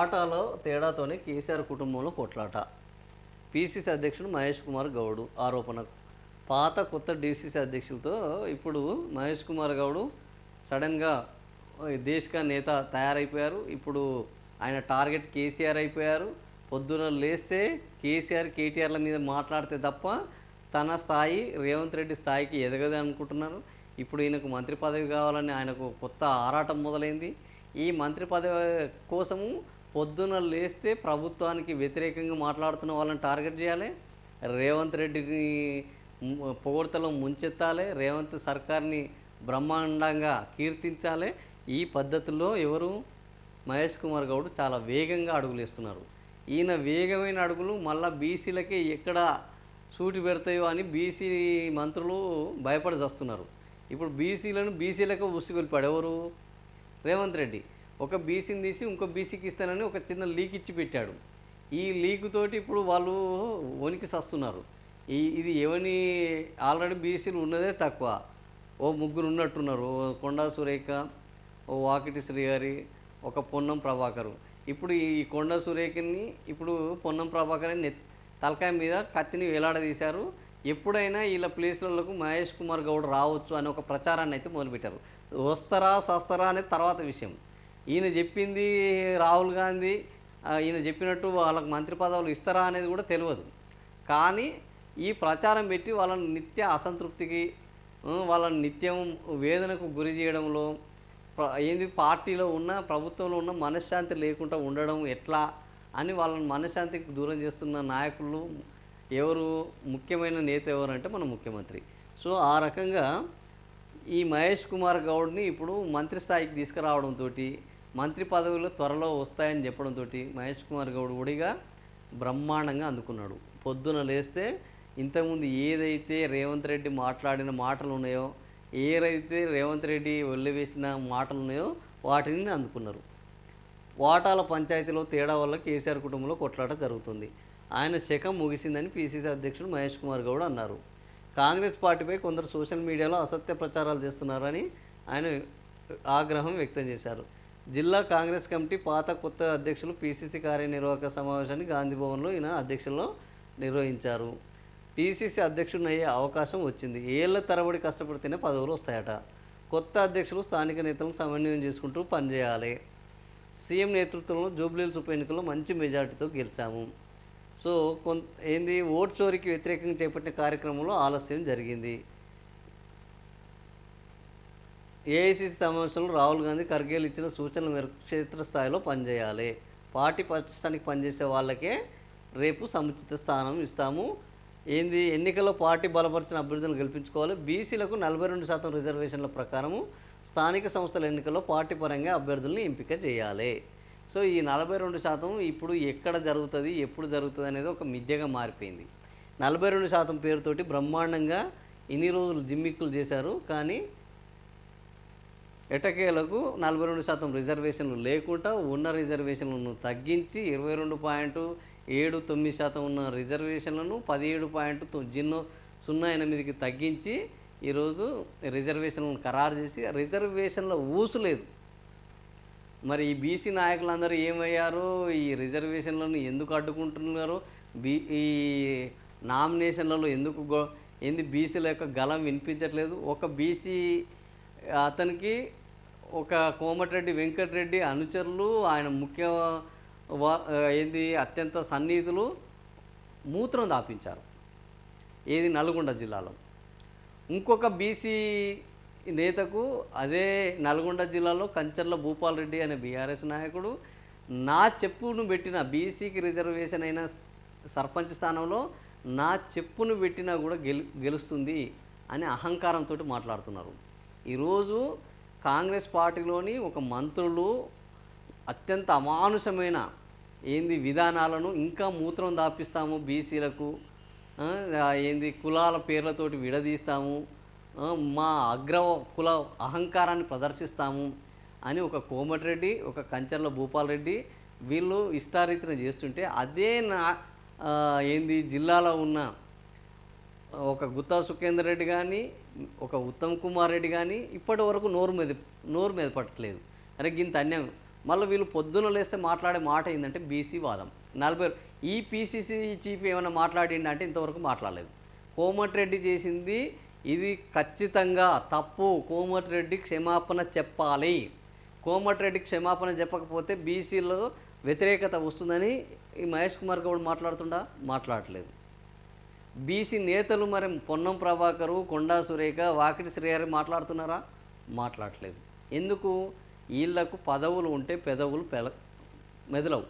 వాటాలో తేడాతోనే కేసీఆర్ కుటుంబంలో కొట్లాట. పీసీసీ అధ్యక్షుడు మహేష్ కుమార్ గౌడ్ ఆరోపణ. పాత కొత్త డీసీసీ అధ్యక్షులతో ఇప్పుడు మహేష్ కుమార్ గౌడ్ సడన్గా దేశక నేత తయారైపోయారు. ఇప్పుడు ఆయన టార్గెట్ కేసీఆర్ అయిపోయారు. పొద్దున లేస్తే కేసీఆర్ కేటీఆర్ల మీద మాట్లాడితే తప్ప తన స్థాయి రేవంత్ రెడ్డి స్థాయికి ఎదగదు అనుకుంటున్నారు. ఇప్పుడు ఈయనకు మంత్రి పదవి కావాలని ఆయనకు కొత్త ఆరాటం మొదలైంది. ఈ మంత్రి పదవి కోసము పొద్దున లేస్తే ప్రభుత్వానికి వ్యతిరేకంగా మాట్లాడుతున్న వాళ్ళని టార్గెట్ చేయాలి, రేవంత్ రెడ్డిని పొగడ్తలో ముంచెత్తాలి, రేవంత్ సర్కార్ని బ్రహ్మాండంగా కీర్తించాలి. ఈ పద్ధతిలో ఎవరు మహేష్ కుమార్ గౌడ్ చాలా వేగంగా అడుగులు వేస్తున్నారు. ఈయన వేగమైన అడుగులు మళ్ళీ బీసీలకే ఎక్కడ సూటి పెడతాయో అని బీసీ మంత్రులు భయపడి వస్తున్నారు. ఇప్పుడు బీసీలకు ఉసిగొల్పాడు ఎవరు? రేవంత్ రెడ్డి. ఒక బీసీని తీసి ఇంకో బీసీకి ఇస్తానని ఒక చిన్న లీక్ ఇచ్చి పెట్టాడు. ఈ లీక్ తోటి ఇప్పుడు వాళ్ళు వణికి సస్తున్నారు. ఇది ఎవని ఆల్రెడీ బీసీలు ఉన్నదే తక్కువ, ఓ ముగ్గురు ఉన్నట్టున్నారు. ఓ కొండా సురేఖ, ఓ వాకిటి శ్రీగారి, ఒక పొన్నం ప్రభాకరు. ఇప్పుడు ఈ కొండా సురేఖని ఇప్పుడు పొన్నం ప్రభాకర్ని తలకాయ మీద కత్తిని వేలాడదీశారు. ఎప్పుడైనా వీళ్ళ ప్లేస్లకు మహేష్ కుమార్ గౌడ్ రావచ్చు అని ఒక ప్రచారాన్ని అయితే మొదలుపెట్టారు. వస్తారా సస్తారా అనేది తర్వాత విషయం. ఈయన చెప్పింది రాహుల్ గాంధీ ఈయన చెప్పినట్టు వాళ్ళకు మంత్రి పదవులు ఇస్తారా అనేది కూడా తెలియదు. కానీ ఈ ప్రచారం పెట్టి వాళ్ళని నిత్య అసంతృప్తికి, వాళ్ళని నిత్యం వేదనకు గురి చేయడంలో పార్టీలో ఉన్న ప్రభుత్వంలో ఉన్న మనశ్శాంతి లేకుండా ఉండడం ఎట్లా అని వాళ్ళని మనశ్శాంతికి దూరం చేస్తున్న నాయకులు ఎవరు? ముఖ్యమైన నేత ఎవరంటే మన ముఖ్యమంత్రి. సో ఆ రకంగా ఈ మహేష్ కుమార్ గౌడ్ని ఇప్పుడు మంత్రి స్థాయికి తీసుకురావడంతో, మంత్రి పదవులు త్వరలో వస్తాయని చెప్పడంతో మహేష్ కుమార్ గౌడ్ ఒడిగా బ్రహ్మాండంగా అందుకున్నాడు. పొద్దున లేస్తే ఇంతకుముందు ఏదైతే రేవంత్ రెడ్డి మాట్లాడిన మాటలు ఉన్నాయో, ఏదైతే రేవంత్ రెడ్డి వెళ్ళివేసిన మాటలు ఉన్నాయో వాటిని అందుకున్నారు. వాటాల పంచాయతీలో తేడా వల్ల కేసీఆర్ కుటుంబంలో కొట్లాట జరుగుతుంది. ఆయన శకం ముగిసిందని పీసీసీ అధ్యక్షుడు మహేష్ కుమార్ గౌడ్ అన్నారు. కాంగ్రెస్ పార్టీపై కొందరు సోషల్ మీడియాలో అసత్య ప్రచారాలు చేస్తున్నారని ఆయన ఆగ్రహం వ్యక్తం చేశారు. జిల్లా కాంగ్రెస్ కమిటీ పాత కొత్త అధ్యక్షులు పీసీసీ కార్యనిర్వాహక సమావేశాన్ని గాంధీభవన్లో ఈయన అధ్యక్షుల్లో నిర్వహించారు. పీసీసీ అధ్యక్షుడిని అయ్యే అవకాశం వచ్చింది. ఏళ్ల తరబడి కష్టపడితేనే పదవులు వస్తాయట. కొత్త అధ్యక్షులు స్థానిక నేతలను సమన్వయం చేసుకుంటూ పనిచేయాలి. సీఎం నేతృత్వంలో జూబ్లీహిల్స్ ఉప ఎన్నికల్లో మంచి మెజార్టీతో గెలిచాము. సో ఓటు చోరీకి వ్యతిరేకంగా చేపట్టిన కార్యక్రమంలో ఆలస్యం జరిగింది. ఏఐసీసీ సమావేశంలో రాహుల్ గాంధీ ఖర్గేలు ఇచ్చిన సూచనల మేరకు క్షేత్రస్థాయిలో పనిచేయాలి. పార్టీ పటిష్టానికి పనిచేసే వాళ్ళకే రేపు సముచిత స్థానం ఇస్తాము. ఎన్నికల్లో పార్టీ బలపరిచిన అభ్యర్థులను గెలిపించుకోవాలి. బీసీలకు 42% రిజర్వేషన్ల ప్రకారము స్థానిక సంస్థల ఎన్నికల్లో పార్టీ పరంగా అభ్యర్థులను ఎంపిక చేయాలి. సో ఈ 42% ఇప్పుడు ఎక్కడ జరుగుతుంది, ఎప్పుడు జరుగుతుంది అనేది ఒక మిథ్యగా మారిపోయింది. 42% పేరుతోటి బ్రహ్మాండంగా ఇన్ని రోజులు జిమ్మిక్కులు చేశారు. కానీ ఎటకేలకు 42% రిజర్వేషన్లు లేకుండా ఉన్న రిజర్వేషన్లను తగ్గించి 22.79% ఉన్న రిజర్వేషన్లను 17.08కి తగ్గించి ఈరోజు రిజర్వేషన్లను ఖరారు చేసి రిజర్వేషన్ల ఊసు లేదు. మరి ఈ బీసీ నాయకులందరూ ఏమయ్యారు? ఈ రిజర్వేషన్లను ఎందుకు అడ్డుకుంటున్నారు? ఈ నామినేషన్లలో ఎందుకు బీసీల యొక్క గలం వినిపించట్లేదు? ఒక బీసీ అతనికి ఒక కోమటిరెడ్డి వెంకటరెడ్డి అనుచరులు, ఆయన ముఖ్య అత్యంత సన్నిహితులు మూత్రం దాపించారు. నల్గొండ జిల్లాలో. ఇంకొక బీసీ నేతకు అదే నల్గొండ జిల్లాలో కంచర్ల భూపాల్ రెడ్డి అనే బీఆర్ఎస్ నాయకుడు నా చెప్పును పెట్టిన బీసీకి రిజర్వేషన్ అయిన సర్పంచ్ స్థానంలో నా చెప్పును పెట్టినా కూడా గెలుస్తుంది అని అహంకారంతో మాట్లాడుతున్నారు. ఈరోజు కాంగ్రెస్ పార్టీలోని ఒక మంత్రులు అత్యంత అమానుషమైన విధానాలను ఇంకా మూత్రం దాపిస్తాము, బీసీలకు కులాల పేర్లతోటి విడదీస్తాము, మా కుల అహంకారాన్ని ప్రదర్శిస్తాము అని ఒక కోమటిరెడ్డి, ఒక కంచర్ల భూపాల్ రెడ్డి వీళ్ళు ఇష్టారీతిన చేస్తుంటే, అదే జిల్లాలో ఉన్న ఒక గుత్తా సుఖేందర్ రెడ్డి కానీ, ఒక ఉత్తమ్ కుమార్ రెడ్డి కానీ ఇప్పటి వరకు నోరు మీద పట్టలేదు. అరే గింత అన్యాయం, మళ్ళీ వీళ్ళు పొద్దున లేస్తే మాట్లాడే మాట ఏంటంటే బీసీ వాదం. 40 ఈ పీసీసీ చీఫ్ ఏమైనా మాట్లాడిండంటే ఇంతవరకు మాట్లాడలేదు. కోమటిరెడ్డి చేసింది ఇది ఖచ్చితంగా తప్పు. కోమటిరెడ్డి క్షమాపణ చెప్పాలి. కోమటిరెడ్డి క్షమాపణ చెప్పకపోతే బీసీలో వ్యతిరేకత వస్తుందని ఈ మహేష్ కుమార్ గౌడ్ మాట్లాడుతుండా? మాట్లాడట్లేదు. బీసీ నేతలు మరి పొన్నం ప్రభాకరు, కొండా సురేఖ, వాకిటి శ్రీహరి మాట్లాడుతున్నారా? మాట్లాడట్లేదు. ఎందుకు? వీళ్లకు పదవులు ఉంటే పెదవులు మెదలవు.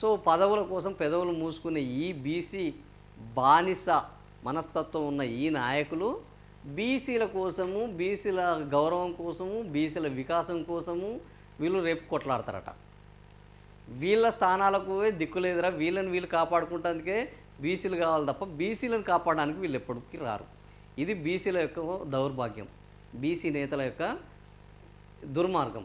సో పదవుల కోసం పెదవులు మూసుకునే ఈ బీసీ బానిస మనస్తత్వం ఉన్న ఈ నాయకులు బీసీల కోసము, బీసీల గౌరవం కోసము, బీసీల వికాసం కోసము వీళ్ళు రేపు కొట్లాడతారట. వీళ్ళ స్థానాలకు దిక్కులేదురా, వీళ్ళు కాపాడుకుంటానికే బీసీలు కావాలి తప్ప బీసీలను కాపాడడానికి వీళ్ళు ఎప్పటికీ రారు. ఇది బీసీల యొక్క దౌర్భాగ్యం, బీసీ నేతల యొక్క దుర్మార్గం.